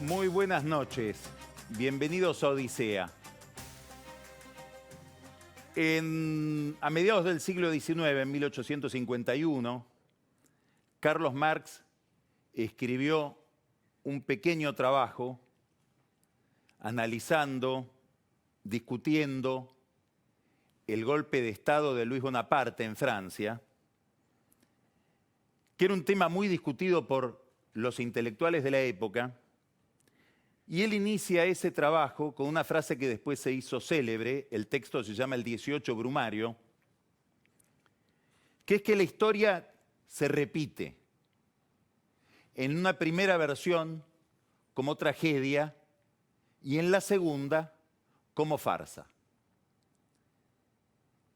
Muy buenas noches. Bienvenidos a Odisea. A mediados del siglo XIX, en 1851, Carlos Marx escribió un pequeño trabajo analizando, discutiendo el golpe de Estado de Luis Bonaparte en Francia, que era un tema muy discutido por los intelectuales de la época. Y él inicia ese trabajo con una frase que después se hizo célebre, el texto se llama el 18 Brumario, que es que la historia se repite. En una primera versión como tragedia y en la segunda como farsa.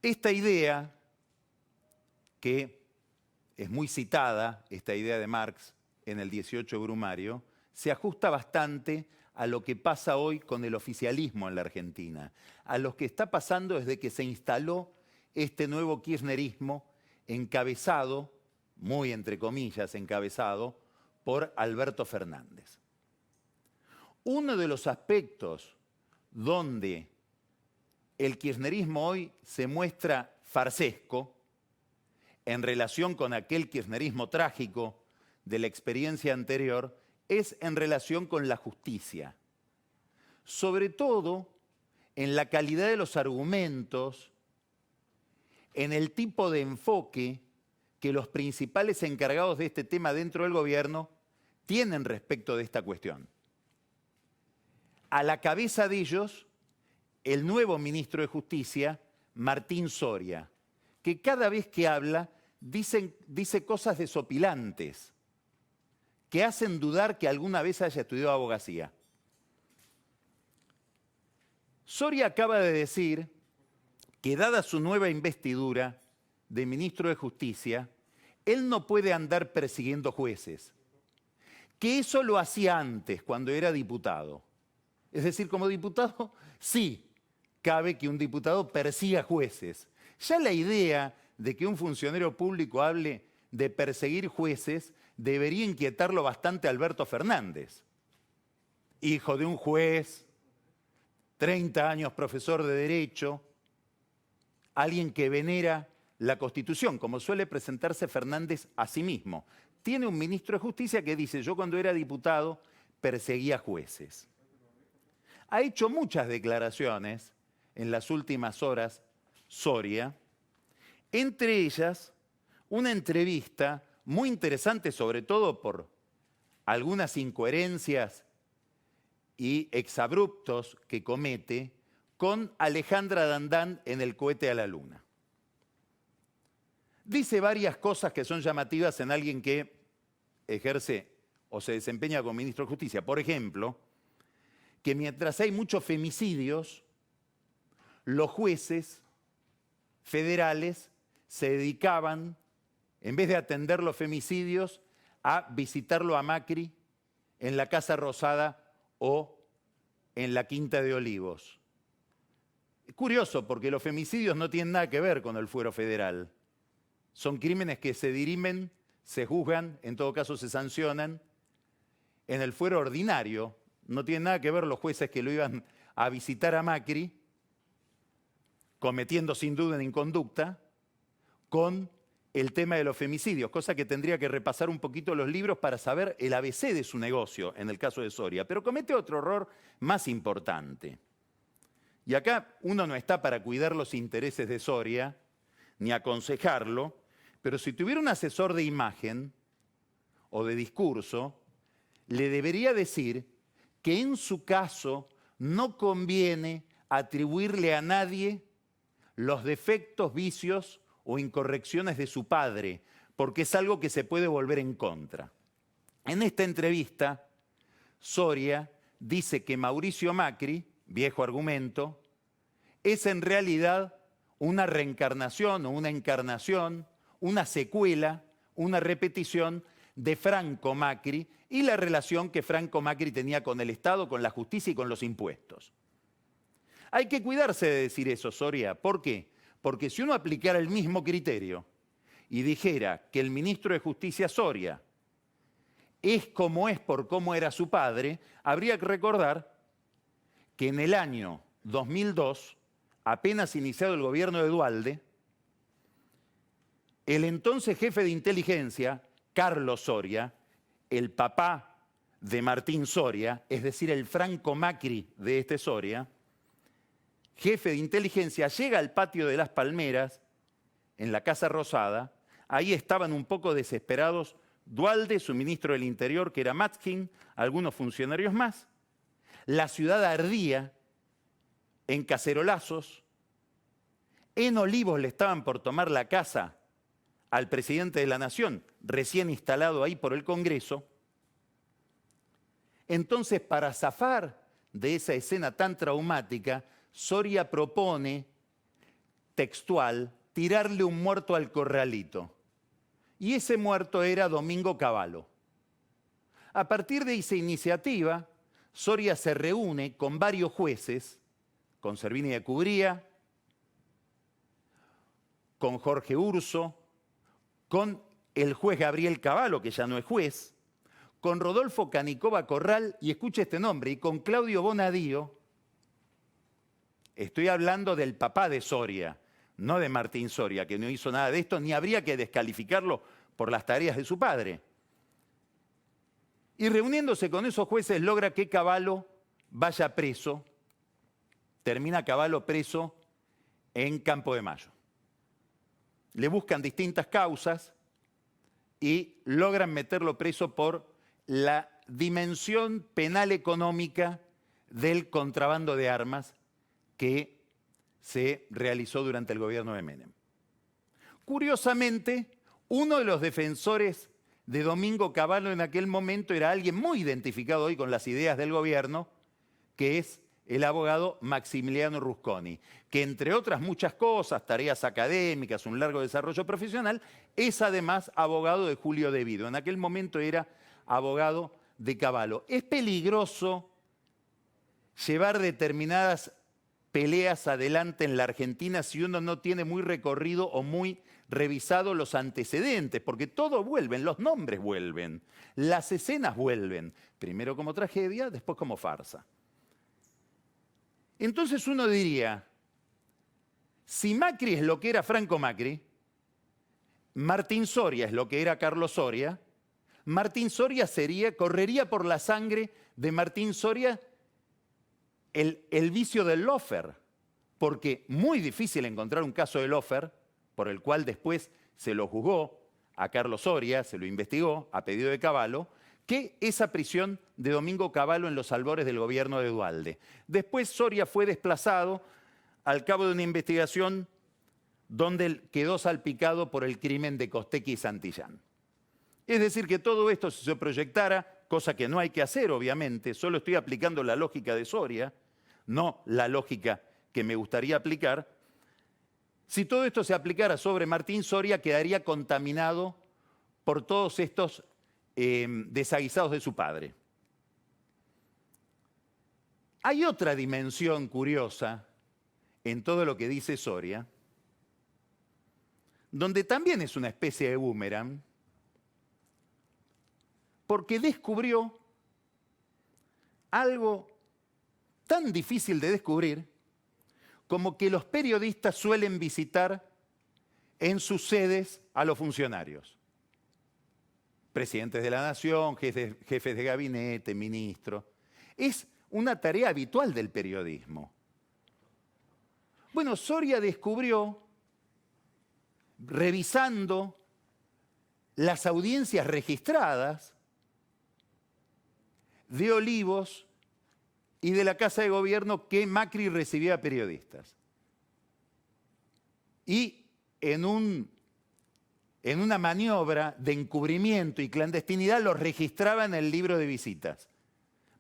Esta idea, que es muy citada, esta idea de Marx en el 18 Brumario, se ajusta bastante a lo que pasa hoy con el oficialismo en la Argentina, a lo que está pasando desde que se instaló este nuevo kirchnerismo encabezado, muy entre comillas encabezado, por Alberto Fernández. Uno de los aspectos donde el kirchnerismo hoy se muestra farsesco en relación con aquel kirchnerismo trágico de la experiencia anterior es en relación con la justicia, sobre todo en la calidad de los argumentos, en el tipo de enfoque que los principales encargados de este tema dentro del gobierno tienen respecto de esta cuestión. A la cabeza de ellos, el nuevo ministro de Justicia, Martín Soria, que cada vez que habla dice cosas desopilantes, que hacen dudar que alguna vez haya estudiado abogacía. Soria acaba de decir que dada su nueva investidura de ministro de Justicia, él no puede andar persiguiendo jueces, que eso lo hacía antes, cuando era diputado. Es decir, como diputado, sí, cabe que un diputado persiga jueces. Ya la idea de que un funcionario público hable de perseguir jueces debería inquietarlo bastante a Alberto Fernández, hijo de un juez, 30 años profesor de Derecho, alguien que venera la Constitución, como suele presentarse Fernández a sí mismo. Tiene un ministro de Justicia que dice, yo cuando era diputado perseguía jueces. Ha hecho muchas declaraciones en las últimas horas Soria, entre ellas una entrevista muy interesante, sobre todo por algunas incoherencias y exabruptos que comete, con Alejandra Dandán en El cohete a la luna. Dice varias cosas que son llamativas en alguien que ejerce o se desempeña como ministro de Justicia. Por ejemplo, que mientras hay muchos femicidios, los jueces federales se dedicaban, en vez de atender los femicidios, a visitarlo a Macri en la Casa Rosada o en la Quinta de Olivos. Es curioso porque los femicidios no tienen nada que ver con el fuero federal. Son crímenes que se dirimen, se juzgan, en todo caso se sancionan en el fuero ordinario. No tienen nada que ver los jueces que lo iban a visitar a Macri, cometiendo sin duda una inconducta, con el tema de los femicidios, cosa que tendría que repasar un poquito los libros para saber el ABC de su negocio, en el caso de Soria. Pero comete otro error más importante. Y acá uno no está para cuidar los intereses de Soria, ni aconsejarlo, pero si tuviera un asesor de imagen o de discurso, le debería decir que en su caso no conviene atribuirle a nadie los defectos, vicios o incorrecciones de su padre, porque es algo que se puede volver en contra. En esta entrevista, Soria dice que Mauricio Macri, viejo argumento, es en realidad una reencarnación o una encarnación, una secuela, una repetición de Franco Macri y la relación que Franco Macri tenía con el Estado, con la justicia y con los impuestos. Hay que cuidarse de decir eso, Soria. ¿Por qué? Porque si uno aplicara el mismo criterio y dijera que el ministro de Justicia Soria es como es por cómo era su padre, habría que recordar que en el año 2002, apenas iniciado el gobierno de Duhalde, el entonces jefe de inteligencia, Carlos Soria, el papá de Martín Soria, es decir, el Franco Macri de este Soria, jefe de inteligencia, llega al patio de Las Palmeras, en la Casa Rosada. Ahí estaban un poco desesperados Duhalde, su ministro del Interior, que era Matzkin, algunos funcionarios más. La ciudad ardía en cacerolazos. En Olivos le estaban por tomar la casa al presidente de la Nación, recién instalado ahí por el Congreso. Entonces, para zafar de esa escena tan traumática, Soria propone, textual, tirarle un muerto al corralito. Y ese muerto era Domingo Cavallo. A partir de esa iniciativa, Soria se reúne con varios jueces, con Servini de Cubría, con Jorge Urso, con el juez Gabriel Cavallo, que ya no es juez, con Rodolfo Canicova Corral, y escuche este nombre, y con Claudio Bonadío. Estoy hablando del papá de Soria, no de Martín Soria, que no hizo nada de esto, ni habría que descalificarlo por las tareas de su padre. Y reuniéndose con esos jueces logra que Cavallo vaya preso. Termina Cavallo preso en Campo de Mayo. Le buscan distintas causas y logran meterlo preso por la dimensión penal económica del contrabando de armas que se realizó durante el gobierno de Menem. Curiosamente, uno de los defensores de Domingo Cavallo en aquel momento era alguien muy identificado hoy con las ideas del gobierno, que es el abogado Maximiliano Rusconi, que entre otras muchas cosas, tareas académicas, un largo desarrollo profesional, es además abogado de Julio De Vido. En aquel momento era abogado de Cavallo. Es peligroso llevar determinadas peleas adelante en la Argentina si uno no tiene muy recorrido o muy revisado los antecedentes, porque todo vuelven, los nombres vuelven, las escenas vuelven, primero como tragedia, después como farsa. Entonces uno diría, si Macri es lo que era Franco Macri, Martín Soria es lo que era Carlos Soria, Martín Soria correría por la sangre de Martín Soria el vicio del lawfare, porque muy difícil encontrar un caso de lawfare, por el cual después se lo juzgó a Carlos Soria, se lo investigó a pedido de Cavallo, que esa prisión de Domingo Cavallo en los albores del gobierno de Duhalde. Después Soria fue desplazado al cabo de una investigación donde quedó salpicado por el crimen de Costequi y Santillán. Es decir, que todo esto, si se proyectara, cosa que no hay que hacer, obviamente, solo estoy aplicando la lógica de Soria, no la lógica que me gustaría aplicar. Si todo esto se aplicara sobre Martín Soria, quedaría contaminado por todos estos desaguisados de su padre. Hay otra dimensión curiosa en todo lo que dice Soria, donde también es una especie de boomerang, porque descubrió algo tan difícil de descubrir como que los periodistas suelen visitar en sus sedes a los funcionarios. Presidentes de la Nación, jefes de gabinete, ministros. Es una tarea habitual del periodismo. Bueno, Soria descubrió, revisando las audiencias registradas de Olivos y de la Casa de Gobierno, que Macri recibía a periodistas. Y en una maniobra de encubrimiento y clandestinidad los registraba en el libro de visitas,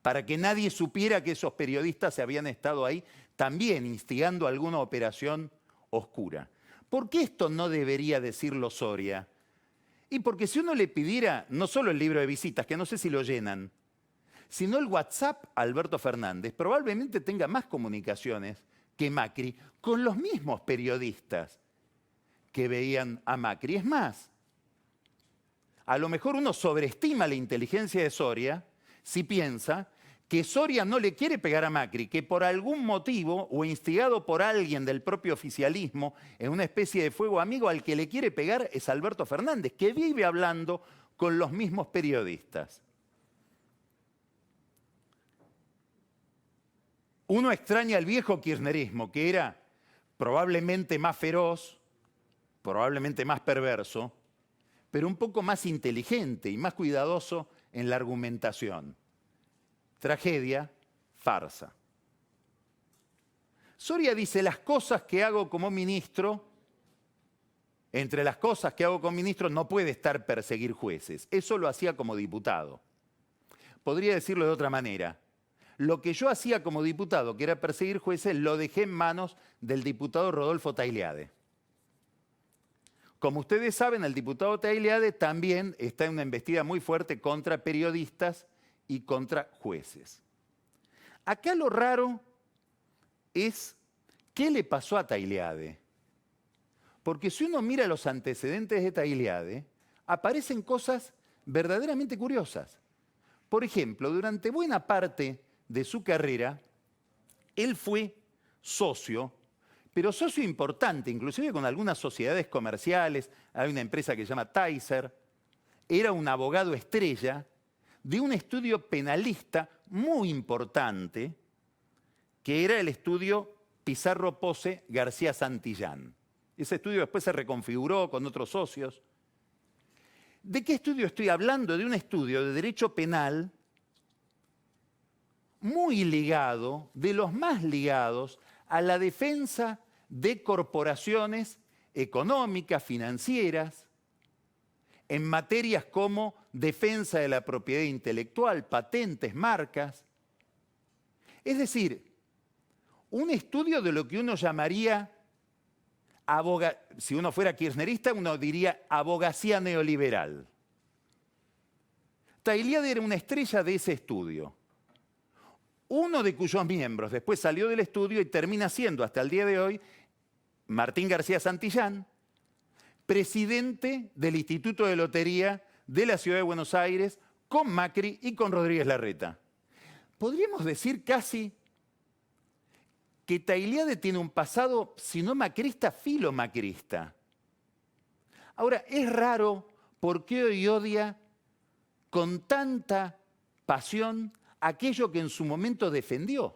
para que nadie supiera que esos periodistas se habían estado ahí también instigando alguna operación oscura. ¿Por qué esto no debería decirlo Soria? Y porque si uno le pidiera no solo el libro de visitas, que no sé si lo llenan, sino el WhatsApp a Alberto Fernández, probablemente tenga más comunicaciones que Macri con los mismos periodistas que veían a Macri. Es más, A lo mejor uno sobreestima la inteligencia de Soria si piensa que Soria no le quiere pegar a Macri, que por algún motivo o instigado por alguien del propio oficialismo en una especie de fuego amigo, al que le quiere pegar es Alberto Fernández, que vive hablando con los mismos periodistas. Uno extraña el viejo kirchnerismo, que era probablemente más feroz, probablemente más perverso, pero un poco más inteligente y más cuidadoso en la argumentación. Tragedia, farsa. Soria dice, las cosas que hago como ministro, entre las cosas que hago como ministro no puede estar perseguir jueces. Eso lo hacía como diputado. Podría decirlo de otra manera. Lo que yo hacía como diputado, que era perseguir jueces, lo dejé en manos del diputado Rodolfo Tailiade. Como ustedes saben, el diputado Tailiade también está en una embestida muy fuerte contra periodistas y contra jueces. Acá lo raro es qué le pasó a Tailiade. Porque si uno mira los antecedentes de Tailiade, aparecen cosas verdaderamente curiosas. Por ejemplo, durante buena parte de su carrera, él fue socio, pero socio importante, inclusive con algunas sociedades comerciales. Hay una empresa que se llama Tyser. Era un abogado estrella de un estudio penalista muy importante, que era el estudio Pizarro-Pose-García-Santillán. Ese estudio después se reconfiguró con otros socios. ¿De qué estudio estoy hablando? De un estudio de derecho penal muy ligado, de los más ligados, a la defensa de corporaciones económicas, financieras, en materias como defensa de la propiedad intelectual, patentes, marcas. Es decir, un estudio de lo que uno llamaría, si uno fuera kirchnerista, uno diría abogacía neoliberal. Tailiade era una estrella de ese estudio. Uno de cuyos miembros después salió del estudio y termina siendo, hasta el día de hoy, Martín García Santillán, presidente del Instituto de Lotería de la Ciudad de Buenos Aires, con Macri y con Rodríguez Larreta. Podríamos decir casi que Tailiade tiene un pasado, si no macrista, filomacrista. Ahora, es raro por qué hoy odia con tanta pasión aquello que en su momento defendió.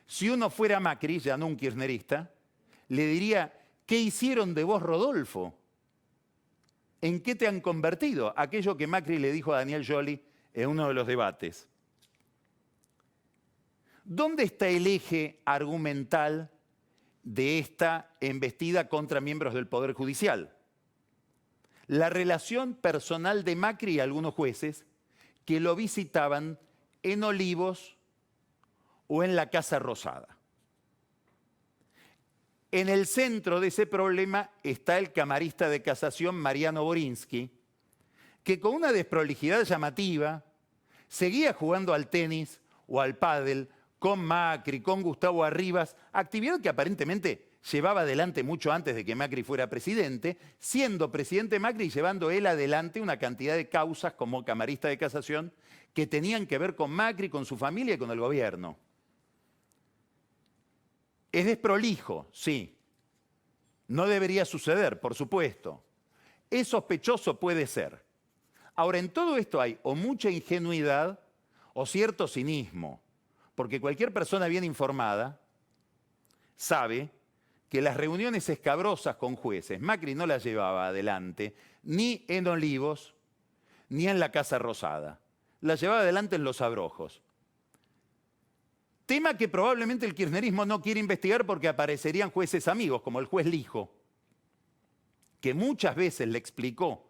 Si uno fuera Macri, ya no un kirchnerista, le diría, ¿qué hicieron de vos, Rodolfo? ¿En qué te han convertido? Aquello que Macri le dijo a Daniel Scioli en uno de los debates. ¿Dónde está el eje argumental de esta embestida contra miembros del Poder Judicial? La relación personal de Macri y algunos jueces que lo visitaban en Olivos o en la Casa Rosada. En el centro de ese problema está el camarista de casación Mariano Borinsky, que con una desprolijidad llamativa seguía jugando al tenis o al pádel con Macri, con Gustavo Arribas, actividad que aparentemente llevaba adelante mucho antes de que Macri fuera presidente, siendo presidente Macri y llevando él adelante una cantidad de causas como camarista de casación que tenían que ver con Macri, con su familia y con el gobierno. Es desprolijo, sí. No debería suceder, por supuesto. Es sospechoso, puede ser. Ahora, en todo esto hay o mucha ingenuidad o cierto cinismo, porque cualquier persona bien informada sabe que las reuniones escabrosas con jueces, Macri no las llevaba adelante ni en Olivos ni en la Casa Rosada. Las llevaba adelante en Los Abrojos. Tema que probablemente el kirchnerismo no quiere investigar porque aparecerían jueces amigos, como el juez Lijo, que muchas veces le explicó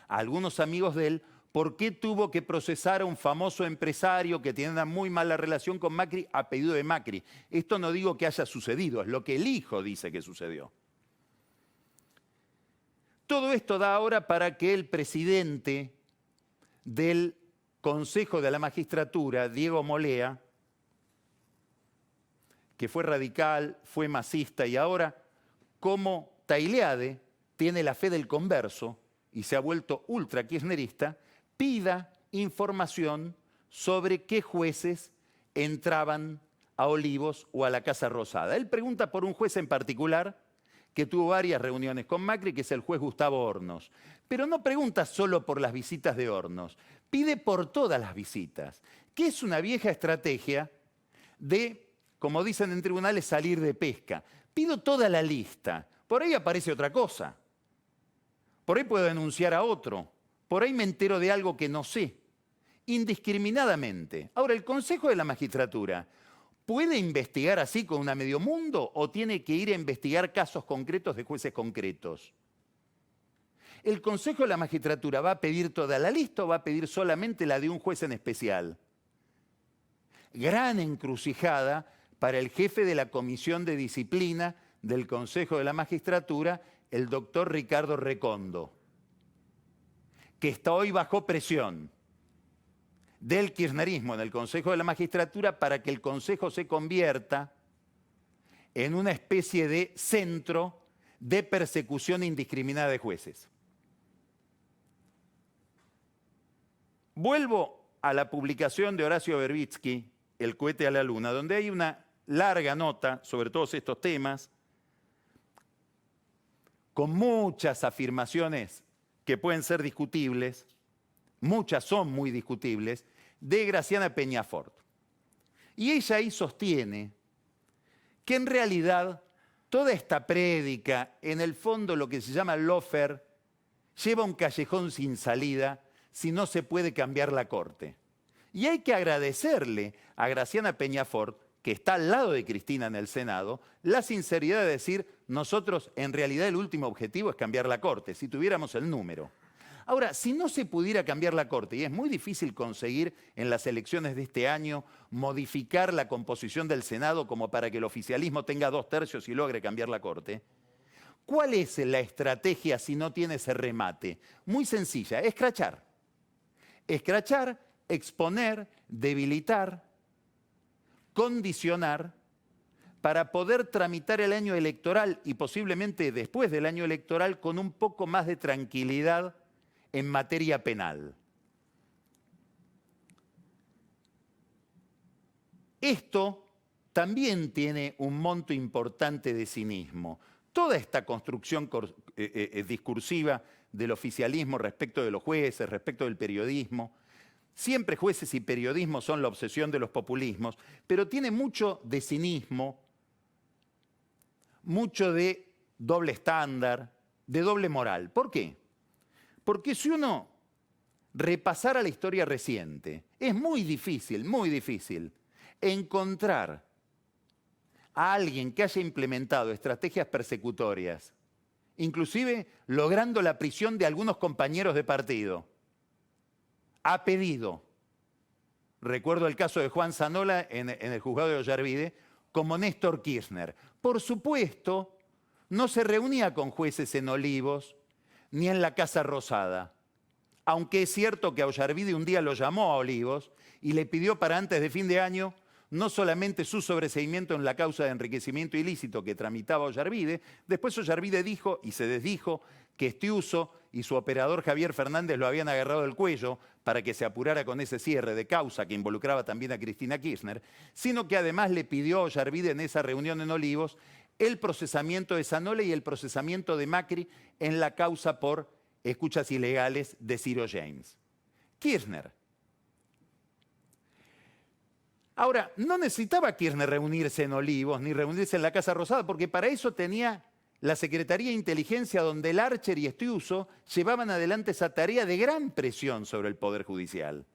a algunos amigos de él por qué tuvo que procesar a un famoso empresario que tiene una muy mala relación con Macri a pedido de Macri. Esto no digo que haya sucedido, es lo que el hijo dice que sucedió. Todo esto da ahora para que el presidente del Consejo de la Magistratura, Diego Molea, que fue radical, fue masista y ahora, como Tailiade, tiene la fe del converso y se ha vuelto ultra kirchnerista, pida información sobre qué jueces entraban a Olivos o a la Casa Rosada. Él pregunta por un juez en particular que tuvo varias reuniones con Macri, que es el juez Gustavo Hornos. Pero no pregunta solo por las visitas de Hornos, pide por todas las visitas, que es una vieja estrategia de, como dicen en tribunales, salir de pesca. Pido toda la lista, por ahí aparece otra cosa, por ahí puedo denunciar a otro, por ahí me entero de algo que no sé, indiscriminadamente. Ahora, el Consejo de la Magistratura, ¿puede investigar así con una medio mundo o tiene que ir a investigar casos concretos de jueces concretos? ¿El Consejo de la Magistratura va a pedir toda la lista o va a pedir solamente la de un juez en especial? Gran encrucijada para el jefe de la Comisión de Disciplina del Consejo de la Magistratura, el doctor Ricardo Recondo, que está hoy bajo presión del kirchnerismo en el Consejo de la Magistratura para que el Consejo se convierta en una especie de centro de persecución indiscriminada de jueces. Vuelvo a la publicación de Horacio Verbitsky, El cohete a la luna, donde hay una larga nota sobre todos estos temas, con muchas afirmaciones que pueden ser discutibles, muchas son muy discutibles, de Graciana Peñafort. Y ella ahí sostiene que en realidad toda esta prédica, en el fondo lo que se llama lawfare, lleva a un callejón sin salida si no se puede cambiar la corte. Y hay que agradecerle a Graciana Peñafort, que está al lado de Cristina en el Senado, la sinceridad de decir, nosotros en realidad el último objetivo es cambiar la corte, si tuviéramos el número. Ahora, si no se pudiera cambiar la Corte, y es muy difícil conseguir en las elecciones de este año modificar la composición del Senado como para que el oficialismo tenga 2/3 y logre cambiar la Corte, ¿cuál es la estrategia si no tiene ese remate? Muy sencilla, escrachar. Escrachar, exponer, debilitar, condicionar, para poder tramitar el año electoral y posiblemente después del año electoral con un poco más de tranquilidad en materia penal. Esto también tiene un monto importante de cinismo. Toda esta construcción discursiva del oficialismo respecto de los jueces, respecto del periodismo, siempre jueces y periodismo son la obsesión de los populismos, pero tiene mucho de cinismo, mucho de doble estándar, de doble moral. ¿Por qué? Porque si uno repasara la historia reciente, es muy difícil encontrar a alguien que haya implementado estrategias persecutorias, inclusive logrando la prisión de algunos compañeros de partido, a pedido. Recuerdo el caso de Juan Zanola en el juzgado de Ollarvide, como Néstor Kirchner. Por supuesto, no se reunía con jueces en Olivos, ni en la Casa Rosada. Aunque es cierto que a Ollarvide un día lo llamó a Olivos y le pidió para antes de fin de año no solamente su sobreseimiento en la causa de enriquecimiento ilícito que tramitaba Ollarvide, después Ollarvide dijo y se desdijo que Estiuso y su operador Javier Fernández lo habían agarrado del cuello para que se apurara con ese cierre de causa que involucraba también a Cristina Kirchner, sino que además le pidió a Ollarvide en esa reunión en Olivos el procesamiento de Zanola y el procesamiento de Macri en la causa por escuchas ilegales de Ciro James. Kirchner. Ahora, no necesitaba Kirchner reunirse en Olivos ni reunirse en la Casa Rosada, porque para eso tenía la Secretaría de Inteligencia, donde Larcher y Estiuso llevaban adelante esa tarea de gran presión sobre el Poder Judicial.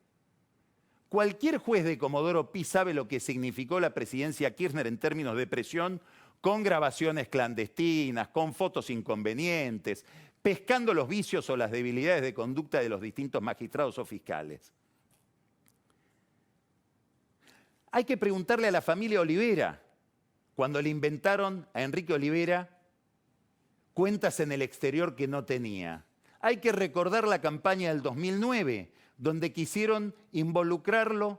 Cualquier juez de Comodoro Pi sabe lo que significó la presidencia Kirchner en términos de presión, con grabaciones clandestinas, con fotos inconvenientes, pescando los vicios o las debilidades de conducta de los distintos magistrados o fiscales. Hay que preguntarle a la familia Olivera, cuando le inventaron a Enrique Olivera cuentas en el exterior que no tenía. Hay que recordar la campaña del 2009, donde quisieron involucrarlo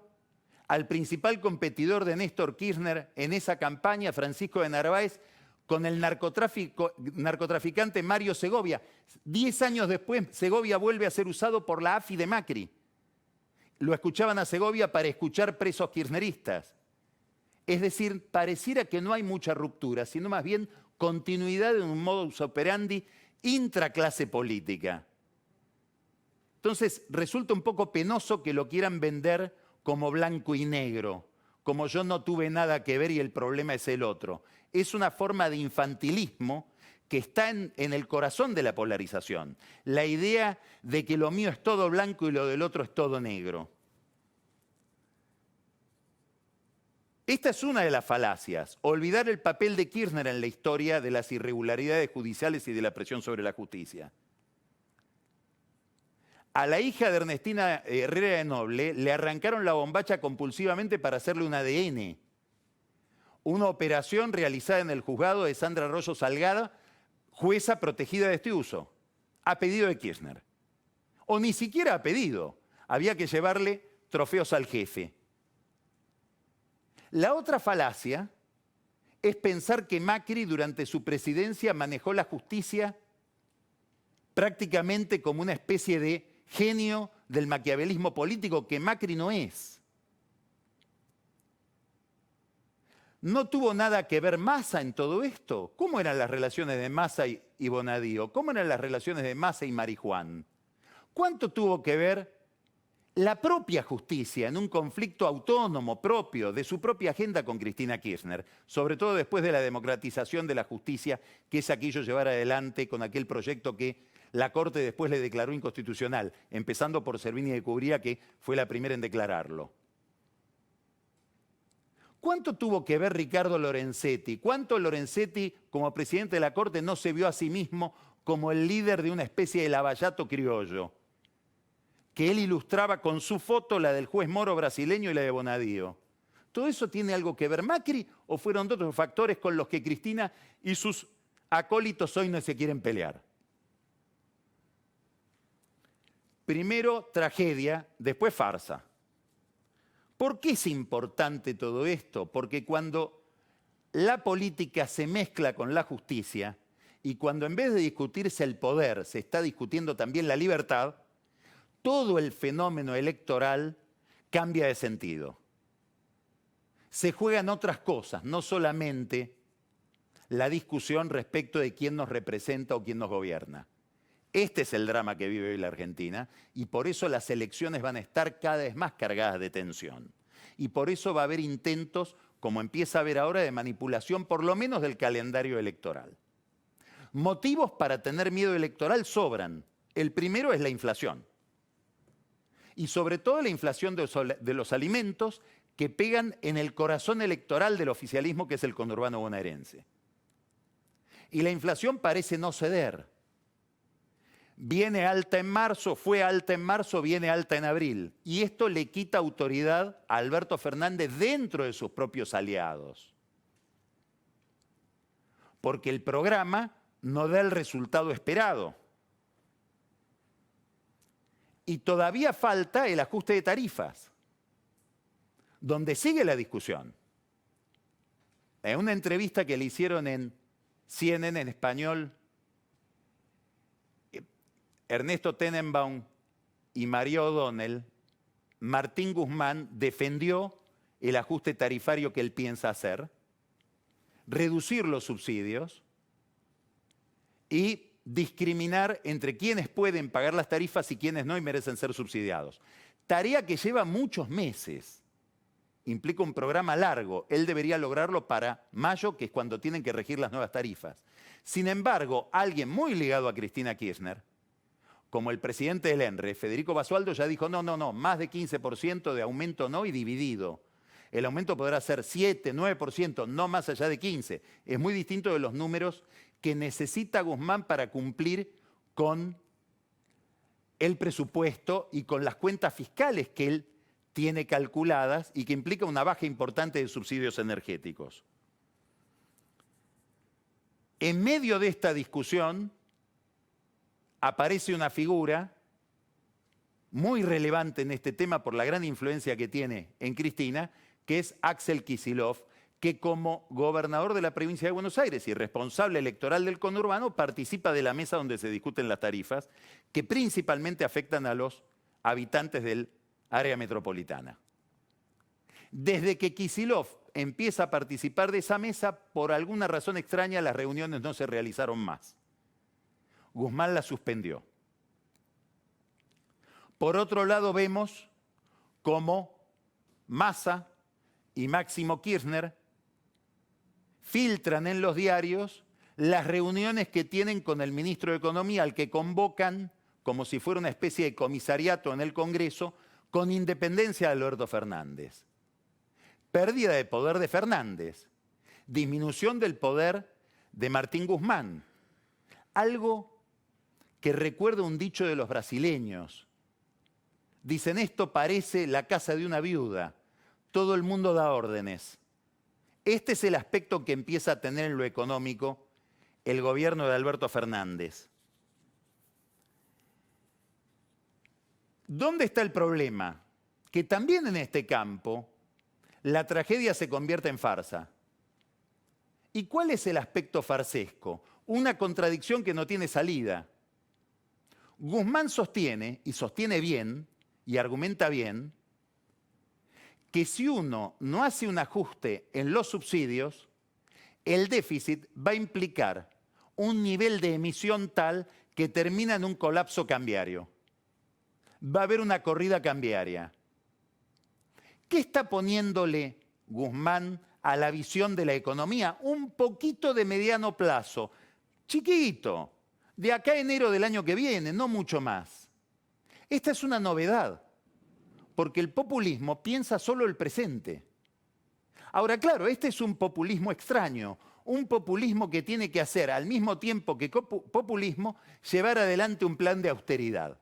al principal competidor de Néstor Kirchner en esa campaña, Francisco de Narváez, con el narcotraficante Mario Segovia. 10 años después, Segovia vuelve a ser usado por la AFI de Macri. Lo escuchaban a Segovia para escuchar presos kirchneristas. Es decir, pareciera que no hay mucha ruptura, sino más bien continuidad en un modus operandi intraclase política. Entonces, resulta un poco penoso que lo quieran vender como blanco y negro, como yo no tuve nada que ver y el problema es el otro. Es una forma de infantilismo que está en el corazón de la polarización. La idea de que lo mío es todo blanco y lo del otro es todo negro. Esta es una de las falacias, olvidar el papel de Kirchner en la historia de las irregularidades judiciales y de la presión sobre la justicia. A la hija de Ernestina Herrera de Noble le arrancaron la bombacha compulsivamente para hacerle un ADN. Una operación realizada en el juzgado de Sandra Arroyo Salgada, jueza protegida de este uso, a pedido de Kirchner. O ni siquiera a pedido, había que llevarle trofeos al jefe. La otra falacia es pensar que Macri durante su presidencia manejó la justicia prácticamente como una especie de genio del maquiavelismo político, que Macri no es. ¿No tuvo nada que ver Massa en todo esto? ¿Cómo eran las relaciones de Massa y Bonadío? ¿Cómo eran las relaciones de Massa y Marijuán? ¿Cuánto tuvo que ver la propia justicia en un conflicto autónomo propio de su propia agenda con Cristina Kirchner? Sobre todo después de la democratización de la justicia que ella quiso llevar adelante con aquel proyecto que la Corte después le declaró inconstitucional, empezando por Servini de Cubría, que fue la primera en declararlo. ¿Cuánto tuvo que ver Ricardo Lorenzetti? ¿Cuánto Lorenzetti, como presidente de la Corte, no se vio a sí mismo como el líder de una especie de lavallato criollo, que él ilustraba con su foto, la del juez Moro brasileño y la de Bonadío? ¿Todo eso tiene algo que ver Macri o fueron otros factores con los que Cristina y sus acólitos hoy no se quieren pelear? Primero tragedia, después farsa. ¿Por qué es importante todo esto? Porque cuando la política se mezcla con la justicia y cuando en vez de discutirse el poder se está discutiendo también la libertad, todo el fenómeno electoral cambia de sentido. Se juegan otras cosas, no solamente la discusión respecto de quién nos representa o quién nos gobierna. Este es el drama que vive hoy la Argentina y por eso las elecciones van a estar cada vez más cargadas de tensión. Y por eso va a haber intentos, como empieza a haber ahora, de manipulación por lo menos del calendario electoral. Motivos para tener miedo electoral sobran. El primero es la inflación. Y sobre todo la inflación de los alimentos que pegan en el corazón electoral del oficialismo, que es el conurbano bonaerense. Y la inflación parece no ceder. Viene alta en marzo, fue alta en marzo, viene alta en abril. Y esto le quita autoridad a Alberto Fernández dentro de sus propios aliados. Porque el programa no da el resultado esperado. Y todavía falta el ajuste de tarifas, donde sigue la discusión. En una entrevista que le hicieron en CNN en español, Ernesto Tenenbaum y María O'Donnell, Martín Guzmán defendió el ajuste tarifario que él piensa hacer, reducir los subsidios y discriminar entre quienes pueden pagar las tarifas y quienes no y merecen ser subsidiados. Tarea que lleva muchos meses. Implica un programa largo. Él debería lograrlo para mayo, que es cuando tienen que regir las nuevas tarifas. Sin embargo, alguien muy ligado a Cristina Kirchner, como el presidente del ENRE, Federico Basualdo, ya dijo, no, más de 15% de aumento no y dividido. El aumento podrá ser 7, 9%, no más allá de 15%. Es muy distinto de los números que necesita Guzmán para cumplir con el presupuesto y con las cuentas fiscales que él tiene calculadas y que implica una baja importante de subsidios energéticos. En medio de esta discusión aparece una figura muy relevante en este tema por la gran influencia que tiene en Cristina, que es Axel Kicillof, que como gobernador de la provincia de Buenos Aires y responsable electoral del conurbano participa de la mesa donde se discuten las tarifas que principalmente afectan a los habitantes del área metropolitana. Desde que Kicillof empieza a participar de esa mesa, por alguna razón extraña, las reuniones no se realizaron más. Guzmán las suspendió. Por otro lado, vemos cómo Massa y Máximo Kirchner filtran en los diarios las reuniones que tienen con el ministro de Economía, al que convocan como si fuera una especie de comisariato en el Congreso, con independencia de Alberto Fernández. Pérdida de poder de Fernández, disminución del poder de Martín Guzmán. Algo que recuerda un dicho de los brasileños. Dicen, esto parece la casa de una viuda, todo el mundo da órdenes. Este es el aspecto que empieza a tener en lo económico el gobierno de Alberto Fernández. ¿Dónde está el problema? Que también en este campo la tragedia se convierte en farsa. ¿Y cuál es el aspecto farsesco? Una contradicción que no tiene salida. Guzmán sostiene, y sostiene bien, y argumenta bien, que si uno no hace un ajuste en los subsidios, el déficit va a implicar un nivel de emisión tal que termina en un colapso cambiario. Va a haber una corrida cambiaria. ¿Qué está poniéndole Guzmán a la visión de la economía? Un poquito de mediano plazo, chiquito, de acá a enero del año que viene, no mucho más. Esta es una novedad, porque el populismo piensa solo el presente. Ahora, claro, este es un populismo extraño, un populismo que tiene que hacer, al mismo tiempo que populismo, llevar adelante un plan de austeridad.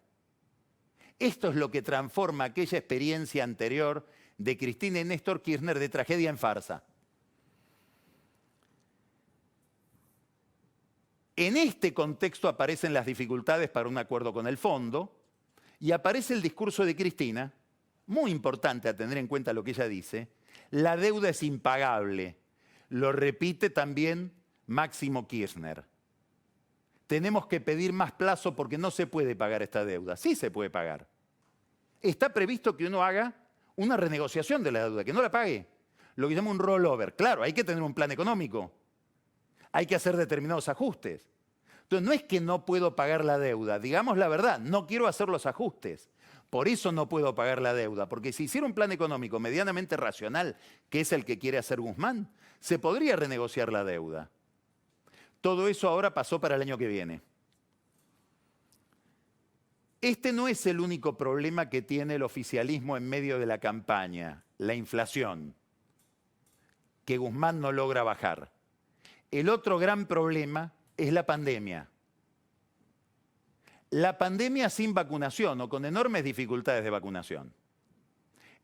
Esto es lo que transforma aquella experiencia anterior de Cristina y Néstor Kirchner de tragedia en farsa. En este contexto aparecen las dificultades para un acuerdo con el fondo y aparece el discurso de Cristina, muy importante a tener en cuenta lo que ella dice, la deuda es impagable. Lo repite también Máximo Kirchner. Tenemos que pedir más plazo porque no se puede pagar esta deuda. Sí se puede pagar. Está previsto que uno haga una renegociación de la deuda, que no la pague. Lo que se llama un rollover. Claro, hay que tener un plan económico. Hay que hacer determinados ajustes. Entonces, no es que no puedo pagar la deuda. Digamos la verdad, no quiero hacer los ajustes. Por eso no puedo pagar la deuda. Porque si hiciera un plan económico medianamente racional, que es el que quiere hacer Guzmán, se podría renegociar la deuda. Todo eso ahora pasó para el año que viene. Este no es el único problema que tiene el oficialismo en medio de la campaña, la inflación, que Guzmán no logra bajar. El otro gran problema es la pandemia. La pandemia sin vacunación o con enormes dificultades de vacunación.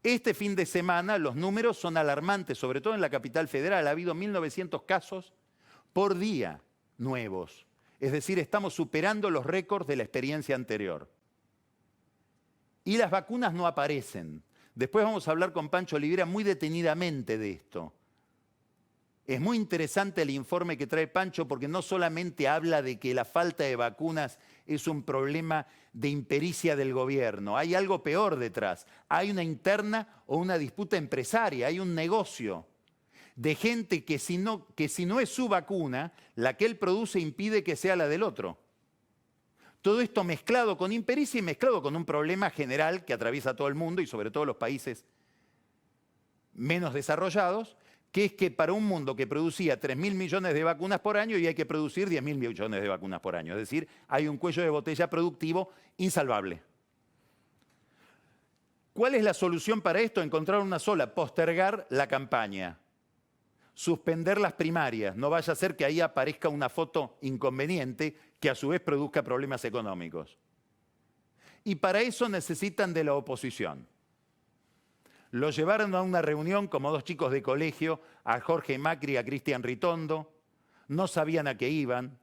Este fin de semana los números son alarmantes, sobre todo en la capital federal. Ha habido 1.900 casos por día nuevos. Es decir, estamos superando los récords de la experiencia anterior. Y las vacunas no aparecen. Después vamos a hablar con Pancho Olivera muy detenidamente de esto. Es muy interesante el informe que trae Pancho porque no solamente habla de que la falta de vacunas es un problema de impericia del gobierno, hay algo peor detrás. Hay una interna o una disputa empresaria, hay un negocio de gente que si no es su vacuna, la que él produce impide que sea la del otro. Todo esto mezclado con impericia y mezclado con un problema general que atraviesa a todo el mundo y sobre todo los países menos desarrollados, que es que para un mundo que producía 3.000 millones de vacunas por año y hay que producir 10.000 millones de vacunas por año. Es decir, hay un cuello de botella productivo insalvable. ¿Cuál es la solución para esto? Encontrar una sola, postergar la campaña. Suspender las primarias, no vaya a ser que ahí aparezca una foto inconveniente que a su vez produzca problemas económicos. Y para eso necesitan de la oposición. Lo llevaron a una reunión como dos chicos de colegio, a Jorge Macri y a Cristian Ritondo, no sabían a qué iban.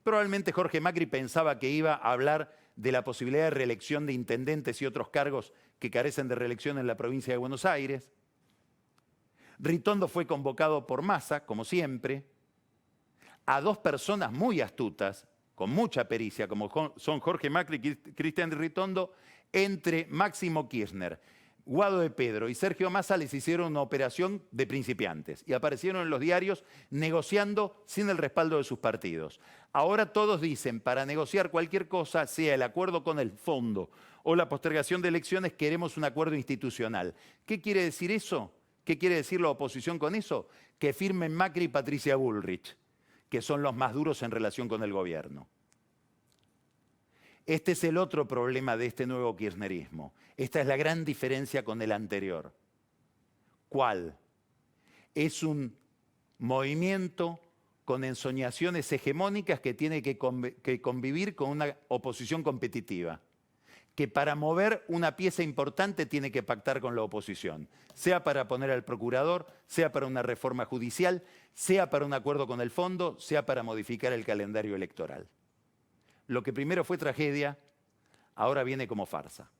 Probablemente Jorge Macri pensaba que iba a hablar de la posibilidad de reelección de intendentes y otros cargos que carecen de reelección en la provincia de Buenos Aires. Ritondo fue convocado por Massa, como siempre, a dos personas muy astutas, con mucha pericia, como son Jorge Macri y Cristian Ritondo, entre Máximo Kirchner, Guado de Pedro y Sergio Massa les hicieron una operación de principiantes y aparecieron en los diarios negociando sin el respaldo de sus partidos. Ahora todos dicen, para negociar cualquier cosa, sea el acuerdo con el fondo o la postergación de elecciones, queremos un acuerdo institucional. ¿Qué quiere decir eso? ¿Qué quiere decir la oposición con eso? Que firmen Macri y Patricia Bullrich, que son los más duros en relación con el gobierno. Este es el otro problema de este nuevo kirchnerismo. Esta es la gran diferencia con el anterior. ¿Cuál? Es un movimiento con ensoñaciones hegemónicas que tiene que convivir con una oposición competitiva, que para mover una pieza importante tiene que pactar con la oposición, sea para poner al procurador, sea para una reforma judicial, sea para un acuerdo con el fondo, sea para modificar el calendario electoral. Lo que primero fue tragedia, ahora viene como farsa.